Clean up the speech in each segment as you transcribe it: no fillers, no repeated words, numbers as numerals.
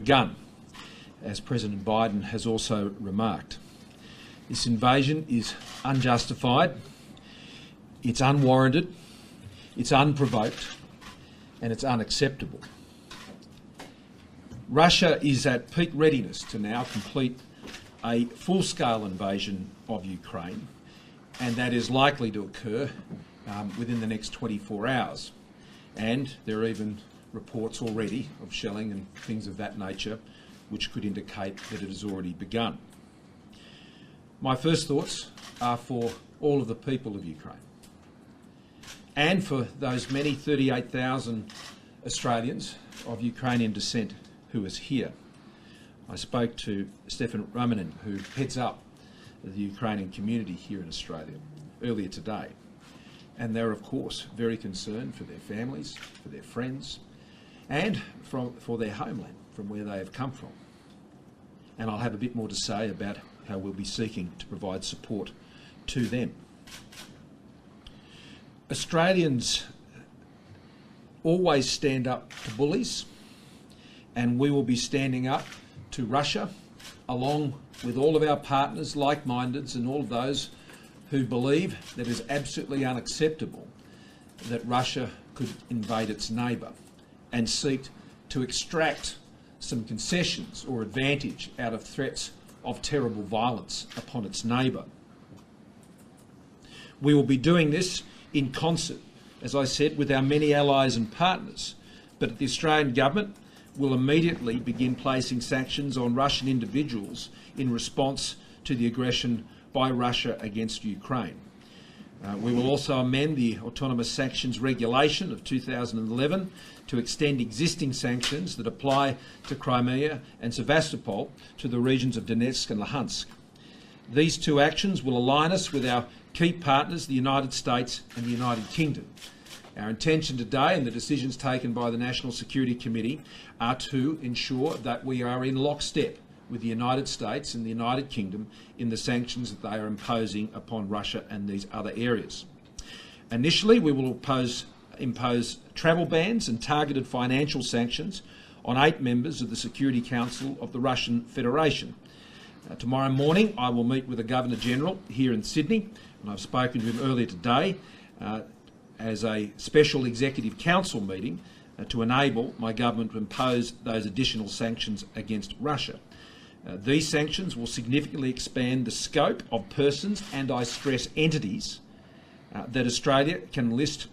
begun, as President Biden has also remarked. This invasion is unjustified, it's unwarranted, it's unprovoked, and it's unacceptable. Russia is at peak readiness to now complete a full-scale invasion of Ukraine, and that is likely to occur within the next 24 hours. And there are even reports already of shelling and things of that nature which could indicate that it has already begun. My first thoughts are for all of the people of Ukraine and for those many 38,000 Australians of Ukrainian descent who is here. I spoke to Stefan Romanin, who heads up the Ukrainian community here in Australia earlier today, and they're of course very concerned for their families, for their friends, and for their homeland, from where they have come from. And I'll have a bit more to say about how we'll be seeking to provide support to them. Australians always stand up to bullies, and we will be standing up to Russia, along with all of our partners, like-mindeds, and all of those who believe that it is absolutely unacceptable that Russia could invade its neighbour and seek to extract some concessions or advantage out of threats of terrible violence upon its neighbour. We will be doing this in concert, as I said, with our many allies and partners, but the Australian government will immediately begin placing sanctions on Russian individuals in response to the aggression by Russia against Ukraine. We will also amend the Autonomous Sanctions Regulation of 2011 to extend existing sanctions that apply to Crimea and Sevastopol to the regions of Donetsk and Luhansk. These two actions will align us with our key partners, the United States and the United Kingdom. Our intention today, and the decisions taken by the National Security Committee, are to ensure that we are in lockstep with the United States and the United Kingdom in the sanctions that they are imposing upon Russia and these other areas. Initially, we will impose travel bans and targeted financial sanctions on 8 members of the Security Council of the Russian Federation. Tomorrow morning, I will meet with the Governor-General here in Sydney, and I've spoken to him earlier today as a special Executive Council meeting to enable my government to impose those additional sanctions against Russia. These sanctions will significantly expand the scope of persons, and I stress entities, that Australia can list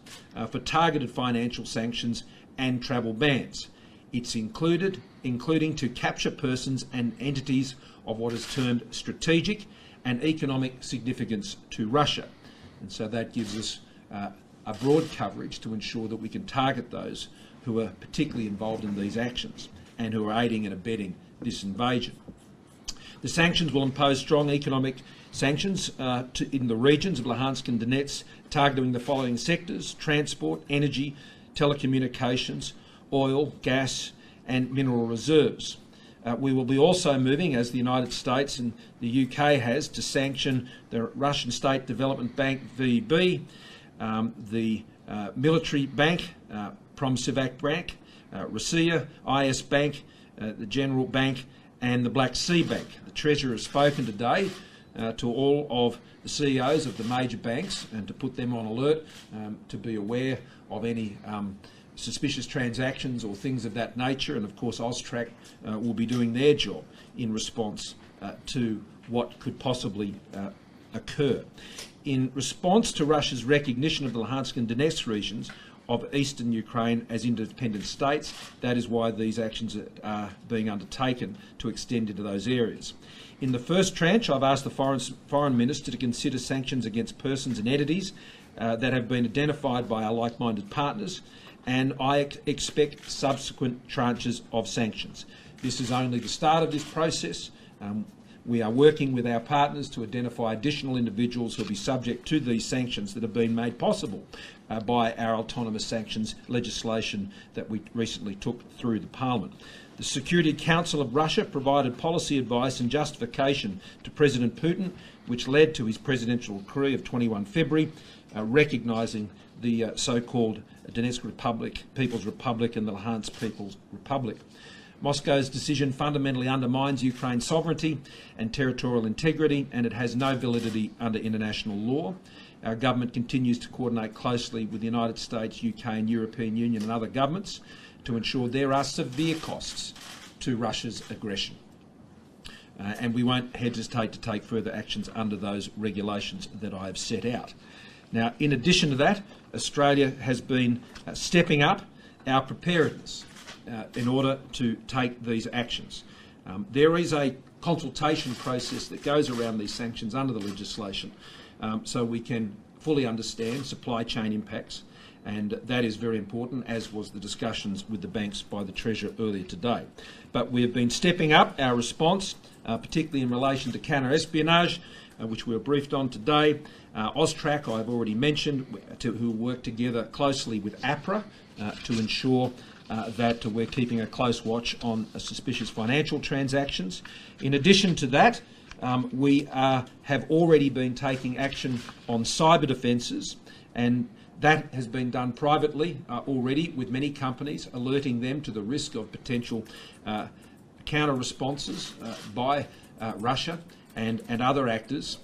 for targeted financial sanctions and travel bans. It's including to capture persons and entities of what is termed strategic and economic significance to Russia. And so that gives us a broad coverage to ensure that we can target those who are particularly involved in these actions and who are aiding and abetting this invasion. The sanctions will impose strong economic sanctions in the regions of Luhansk and Donetsk, targeting the following sectors: transport, energy, telecommunications, oil, gas and mineral reserves. We will be also moving, as the United States and the UK has, to sanction the Russian State Development Bank, VEB, the military bank, Promsevak Bank, Rossiya, IS Bank, the General Bank and the Black Sea Bank. The Treasurer has spoken today to all of the CEOs of the major banks and to put them on alert to be aware of any suspicious transactions or things of that nature, and of course AUSTRAC will be doing their job in response to what could possibly occur. In response to Russia's recognition of the Luhansk and Donetsk regions of eastern Ukraine as independent states, that is why these actions are being undertaken to extend into those areas. In the first tranche, I've asked the Foreign Minister to consider sanctions against persons and entities that have been identified by our like-minded partners, and I expect subsequent tranches of sanctions. This is only the start of this process. We are working with our partners to identify additional individuals who will be subject to these sanctions that have been made possible by our autonomous sanctions legislation that we recently took through the Parliament. The Security Council of Russia provided policy advice and justification to President Putin, which led to his presidential decree of 21 February, recognising the so-called Donetsk People's Republic and the Luhansk People's Republic. Moscow's decision fundamentally undermines Ukraine's sovereignty and territorial integrity, and it has no validity under international law. Our government continues to coordinate closely with the United States, UK and European Union and other governments to ensure there are severe costs to Russia's aggression. And we won't hesitate to take further actions under those regulations that I have set out. Now, in addition to that, Australia has been stepping up our preparedness in order to take these actions. There is a consultation process that goes around these sanctions under the legislation, so we can fully understand supply chain impacts, and that is very important, as was the discussions with the banks by the Treasurer earlier today. But we have been stepping up our response, particularly in relation to counter-espionage, which we were briefed on today. Austrac, I've already mentioned, who work together closely with APRA to ensure that we're keeping a close watch on suspicious financial transactions. In addition to that, we have already been taking action on cyber defences, and that has been done privately already with many companies, alerting them to the risk of potential counter-responses by Russia and other actors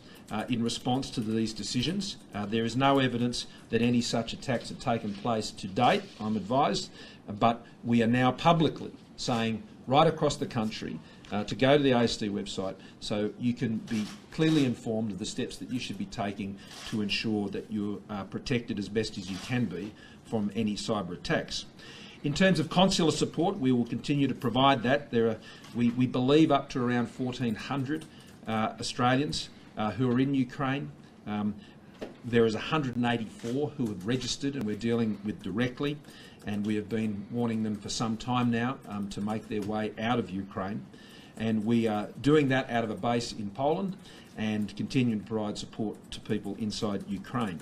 in response to these decisions. There is no evidence that any such attacks have taken place to date, I'm advised, but we are now publicly saying right across the country to go to the ASD website so you can be clearly informed of the steps that you should be taking to ensure that you are protected as best as you can be from any cyber attacks. In terms of consular support, we will continue to provide that. We believe up to around 1,400 Australians who are in Ukraine. There is 184 who have registered and we're dealing with directly, and we have been warning them for some time now to make their way out of Ukraine. And we are doing that out of a base in Poland and continuing to provide support to people inside Ukraine.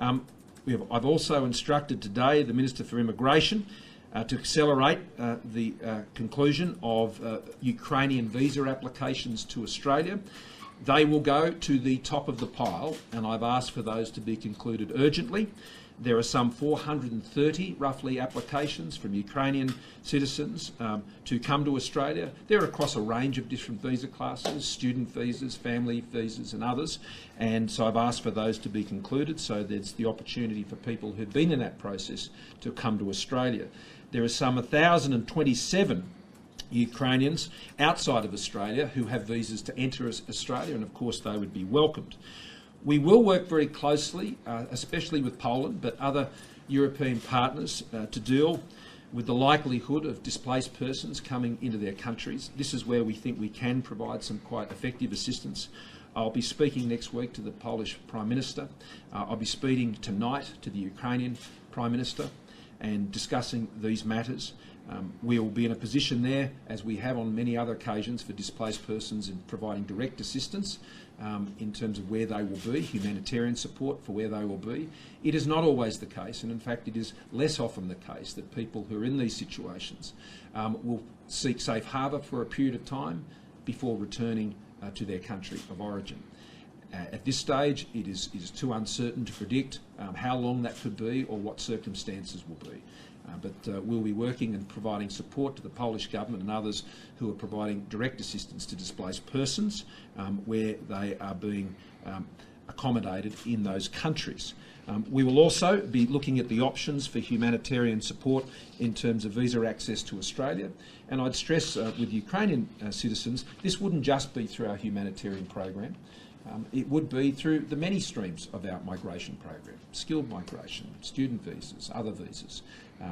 I've also instructed today the Minister for Immigration to accelerate the conclusion of Ukrainian visa applications to Australia. They will go to the top of the pile, and I've asked for those to be concluded urgently. There are some 430, roughly, applications from Ukrainian citizens to come to Australia. They're across a range of different visa classes, student visas, family visas and others. And so I've asked for those to be concluded, so there's the opportunity for people who've been in that process to come to Australia. There are some 1,027 Ukrainians outside of Australia who have visas to enter Australia, and of course they would be welcomed. We will work very closely, especially with Poland, but other European partners, to deal with the likelihood of displaced persons coming into their countries. This is where we think we can provide some quite effective assistance. I'll be speaking next week to the Polish Prime Minister. I'll be speaking tonight to the Ukrainian Prime Minister and discussing these matters. We will be in a position there, as we have on many other occasions for displaced persons, in providing direct assistance in terms of where they will be, humanitarian support for where they will be. It is not always the case, and in fact it is less often the case, that people who are in these situations will seek safe harbour for a period of time before returning to their country of origin. At this stage, it is too uncertain to predict how long that could be or what circumstances will be. But we'll be working and providing support to the Polish government and others who are providing direct assistance to displaced persons where they are being accommodated in those countries. We will also be looking at the options for humanitarian support in terms of visa access to Australia. And I'd stress with Ukrainian citizens, this wouldn't just be through our humanitarian program. It would be through the many streams of our migration program: skilled migration, student visas, other visas,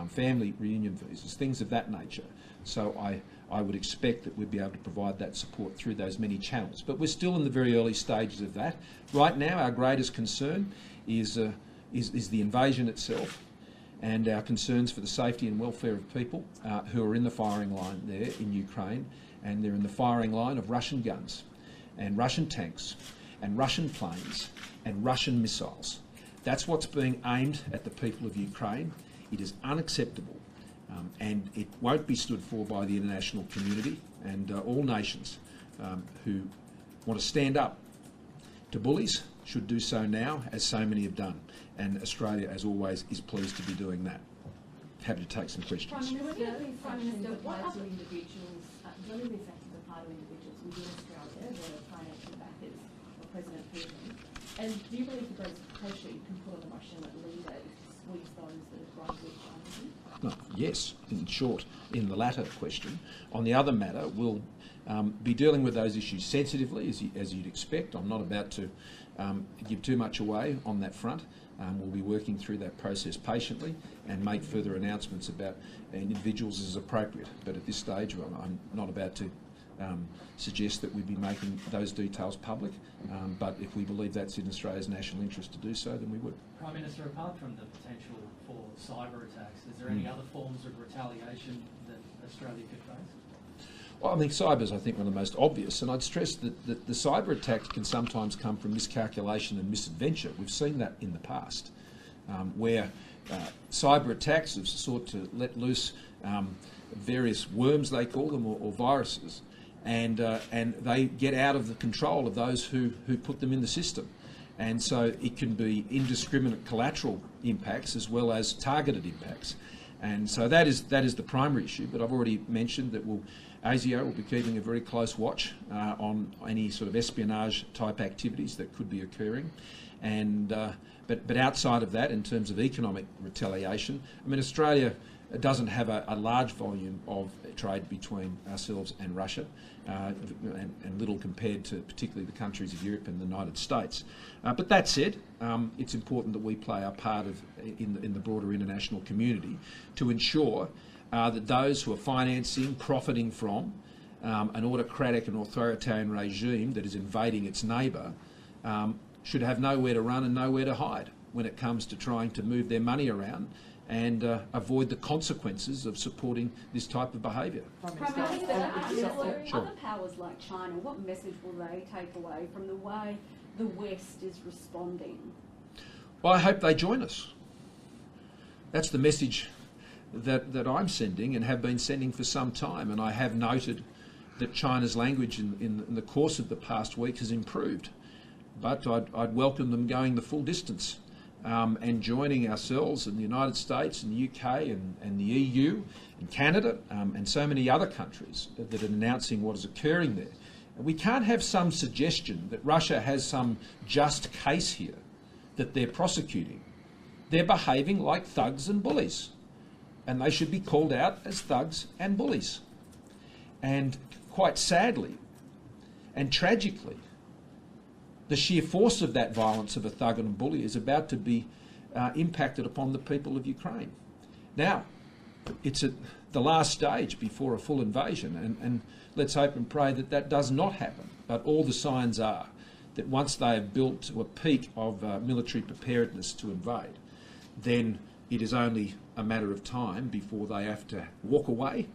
family reunion visas, things of that nature. So I would expect that we'd be able to provide that support through those many channels. But we're still in the very early stages of that. Right now, our greatest concern is the invasion itself, and our concerns for the safety and welfare of people who are in the firing line there in Ukraine, and they're in the firing line of Russian guns and Russian tanks and Russian planes and Russian missiles. That's what's being aimed at the people of Ukraine. It is unacceptable, and it won't be stood for by the international community and all nations who want to stand up to bullies should do so now, as so many have done. And Australia, as always, is pleased to be doing that. happy to take some questions. Prime Minister, what other individuals, whether these sanctions apply to individuals within Australia that are financial backers of President Putin, and do you believe the greatest pressure you can put on the Russian leader is to squeeze those that have gone with China? No, yes, in short, in the latter question. On the other matter, we'll be dealing with those issues sensitively, as you'd expect. I'm not about to give too much away on that front. We'll be working through that process patiently and make further announcements about individuals as appropriate. But at this stage, I'm not about to suggest that we'd be making those details public. But if we believe that's in Australia's national interest to do so, then we would. Prime Minister, apart from the potential for cyber attacks, is there any other forms of retaliation that Australia could face? Well, I think cyber is, one of the most obvious, and I'd stress that the cyber attacks can sometimes come from miscalculation and misadventure. We've seen that in the past, where cyber attacks have sought to let loose various worms, they call them, or viruses, and they get out of the control of those who put them in the system. And so it can be indiscriminate collateral impacts as well as targeted impacts. And so that is the primary issue, but I've already mentioned that ASIO will be keeping a very close watch on any sort of espionage type activities that could be occurring. And but outside of that, in terms of economic retaliation, Australia doesn't have a large volume of trade between ourselves and Russia, and little compared to particularly the countries of Europe and the United States. But that said, it's important that we play our part in the broader international community to ensure that those who are financing, profiting from an autocratic and authoritarian regime that is invading its neighbour should have nowhere to run and nowhere to hide when it comes to trying to move their money around and avoid the consequences of supporting this type of behaviour. Other powers like China, what message will they take away from the way the West is responding? Well, I hope they join us. That's the message that I'm sending and have been sending for some time, and I have noted that China's language in the course of the past week has improved. But I'd welcome them going the full distance and joining ourselves and the United States and the UK and the EU and Canada and so many other countries that are announcing what is occurring there. And we can't have some suggestion that Russia has some just case here that they're prosecuting. They're behaving like thugs and bullies, and they should be called out as thugs and bullies. And quite sadly and tragically, the sheer force of that violence of a thug and a bully is about to be impacted upon the people of Ukraine. Now, it's at the last stage before a full invasion, and let's hope and pray that that does not happen. But all the signs are that once they have built to a peak of military preparedness to invade, then it is only a matter of time before they have to walk away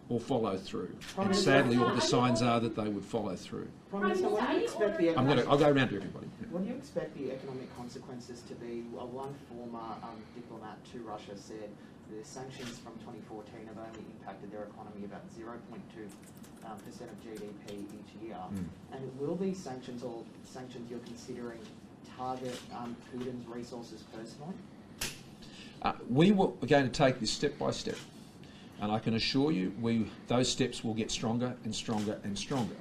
or follow through. And sadly, all the signs are that they would follow through. Prime Minister, what do you expect the I'll go around to everybody. What do you expect the economic consequences to be? Well, one former diplomat to Russia said the sanctions from 2014 have only impacted their economy about 0.2% of GDP each year. And will these sanctions, or sanctions you're considering, target Putin's resources personally? We are going to take this step by step. And I can assure you, those steps will get stronger and stronger and stronger.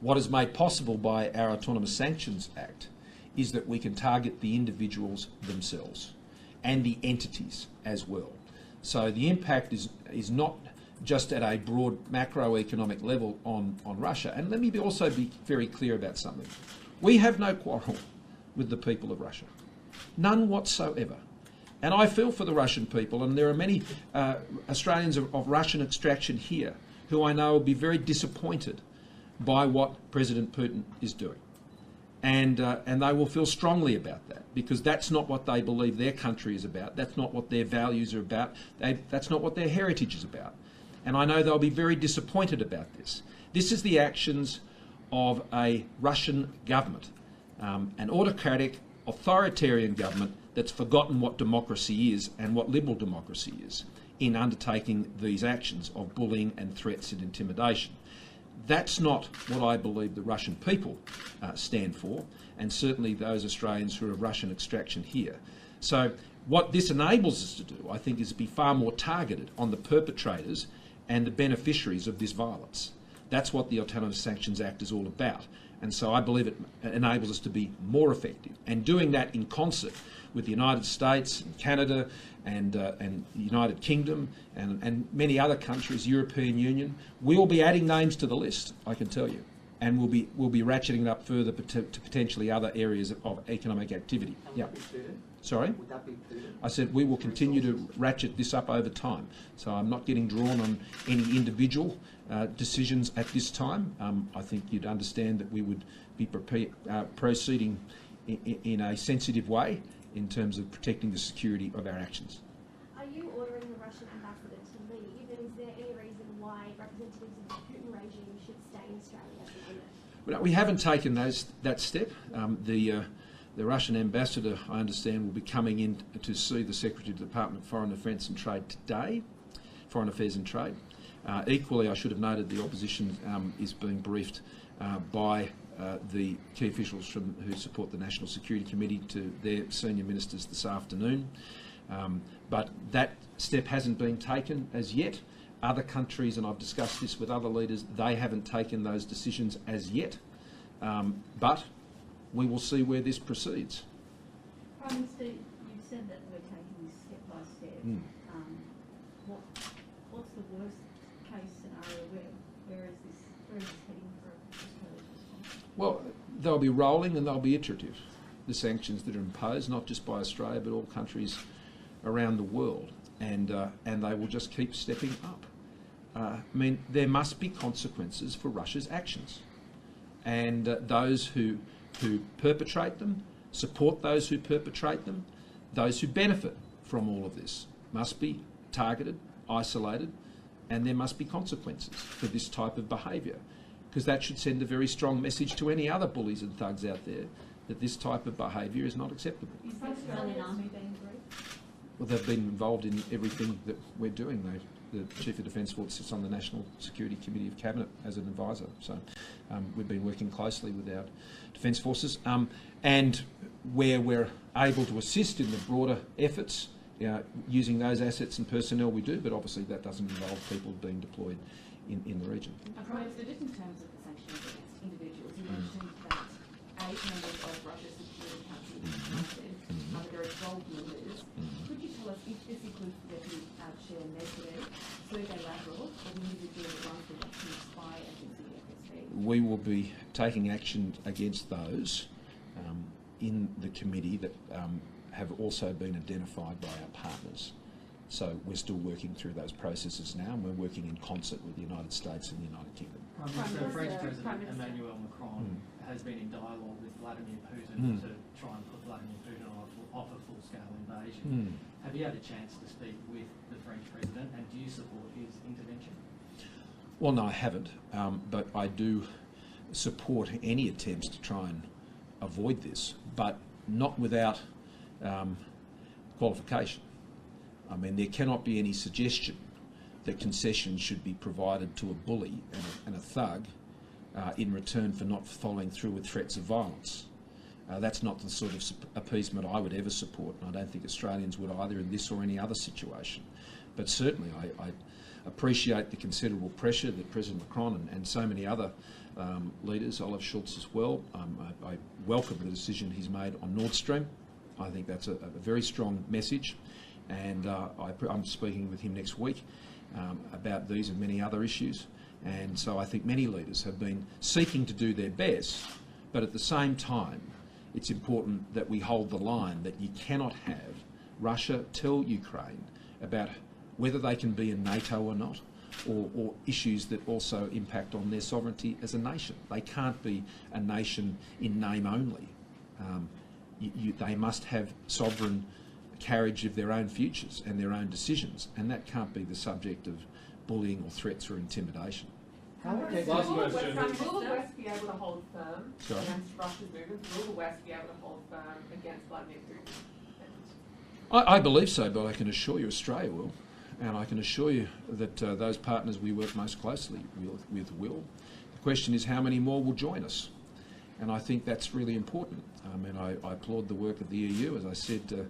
What is made possible by our Autonomous Sanctions Act is that we can target the individuals themselves and the entities as well. So the impact is not just at a broad macroeconomic level on Russia. And let me also be very clear about something. We have no quarrel with the people of Russia. None whatsoever. And I feel for the Russian people, and there are many Australians of Russian extraction here who I know will be very disappointed by what President Putin is doing. And they will feel strongly about that, because that's not what they believe their country is about. That's not what their values are about. That's not what their heritage is about. And I know they'll be very disappointed about this. This is the actions of a Russian government, an autocratic, authoritarian government that's forgotten what democracy is and what liberal democracy is in undertaking these actions of bullying and threats and intimidation. That's not what I believe the Russian people stand for, and certainly those Australians who are of Russian extraction here. So What this enables us to do, I think, is to be far more targeted on the perpetrators and the beneficiaries of this violence. That's what the Alternative Sanctions Act is all about. And so I believe it enables us to be more effective. And doing that in concert with the United States and Canada and the United Kingdom and many other countries, European Union, we will be adding names to the list, I can tell you. And we'll be ratcheting it up further to potentially other areas of economic activity. And would that be prudent? Sorry? Would that be prudent? I said we will continue to ratchet this up over time. So I'm not getting drawn on any individual decisions at this time. I think you'd understand that we would be proceeding in a sensitive way in terms of protecting the security of our actions. Are you ordering the Russian ambassador to leave, and is there any reason why representatives of the Putin regime should stay in Australia at the minute? Well, we haven't taken that step. The Russian ambassador, I understand, will be coming in to see the Secretary of the Department of Foreign Affairs and Trade today, Foreign Affairs and Trade. Equally, I should have noted the opposition is being briefed by the key officials who support the National Security Committee to their senior ministers this afternoon. But that step hasn't been taken as yet. Other countries, and I've discussed this with other leaders, they haven't taken those decisions as yet. But we will see where this proceeds. Prime Minister, you've said that we're taking this step by step. What's the worst case scenario? Where is this heading for Australia's response? Well, they'll be rolling and they'll be iterative, the sanctions that are imposed, not just by Australia but all countries around the world, and they will just keep stepping up. I mean, there must be consequences for Russia's actions, and those who perpetrate them, support those who perpetrate them, those who benefit from all of this must be targeted, isolated, and there must be consequences for this type of behaviour, because that should send a very strong message to any other bullies and thugs out there that this type of behaviour is not acceptable. Is the Australian Army being briefed? Well, they've been involved in everything that we're doing. The Chief of Defence Force sits on the National Security Committee of Cabinet as an advisor, so we've been working closely with our Defence Forces, and where we're able to assist in the broader efforts, using those assets and personnel we do, but obviously that doesn't involve people being deployed in the region. Prime Minister, just in terms of the sanctions against individuals, you mentioned that 8 members of Russia's Security Council have been arrested under their 12 members. Could you tell us if this includes Deputy Chair Medvedev, Sergei Lavrov, or the individual that runs the Russian spy agency, the FSB? We will be taking action against those in the committee that have also been identified by our partners. So we're still working through those processes now, and we're working in concert with the United States and the United Kingdom. Prime Minister, French President Emmanuel Macron has been in dialogue with Vladimir Putin to try and put Vladimir Putin off a full-scale invasion. Have you had a chance to speak with the French President, and do you support his intervention? Well, no, I haven't, but I do support any attempts to try and avoid this, but not without qualification. I mean, there cannot be any suggestion that concessions should be provided to a bully and a thug in return for not following through with threats of violence. That's not the sort of appeasement I would ever support, and I don't think Australians would either in this or any other situation. But certainly I appreciate the considerable pressure that President Macron and so many other leaders, Olaf Scholz as well, I welcome the decision he's made on Nord Stream. I think that's a very strong message, and I'm speaking with him next week about these and many other issues. And so I think many leaders have been seeking to do their best, but at the same time it's important that we hold the line that you cannot have Russia tell Ukraine about whether they can be in NATO or not, or issues that also impact on their sovereignty as a nation. They can't be a nation in name only. They must have sovereign carriage of their own futures and their own decisions, and that can't be the subject of bullying or threats or intimidation. Last question. Will the West be able to hold firm against Russia's movements? Will the West be able to hold firm against Vladimir Putin? I believe so, but I can assure you Australia will, and I can assure you that those partners we work most closely with will. The question is how many more will join us, and I think that's really important. I mean, I applaud the work of the EU. As I said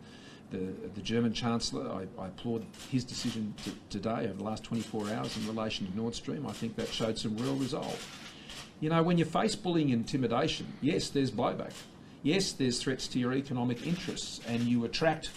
the German Chancellor, I applaud his decision today over the last 24 hours in relation to Nord Stream. I think that showed some real resolve. You know, when you face bullying and intimidation, yes, there's blowback. Yes, there's threats to your economic interests, and you attract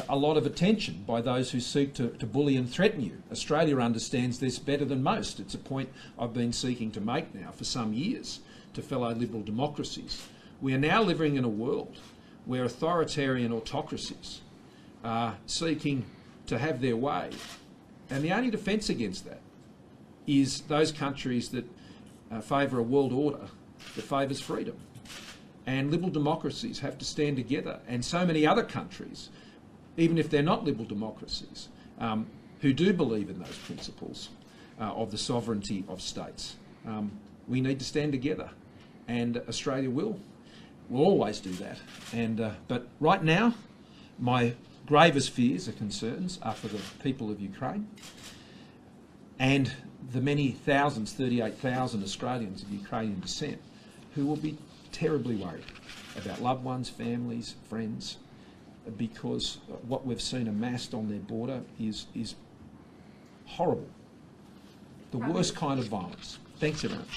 a lot of attention by those who seek to bully and threaten you. Australia understands this better than most. It's a point I've been seeking to make now for some years to fellow liberal democracies. We are now living in a world where authoritarian autocracies are seeking to have their way. And the only defence against that is those countries that favour a world order that favours freedom. And liberal democracies have to stand together, and so many other countries, even if they're not liberal democracies, who do believe in those principles of the sovereignty of states. We need to stand together, and Australia will always do that. And but right now, my gravest fears or concerns are for the people of Ukraine and the many thousands, 38,000 Australians of Ukrainian descent, who will be terribly worried about loved ones, families, friends, because what we've seen amassed on their border is horrible. The worst kind of violence. Thanks, everyone.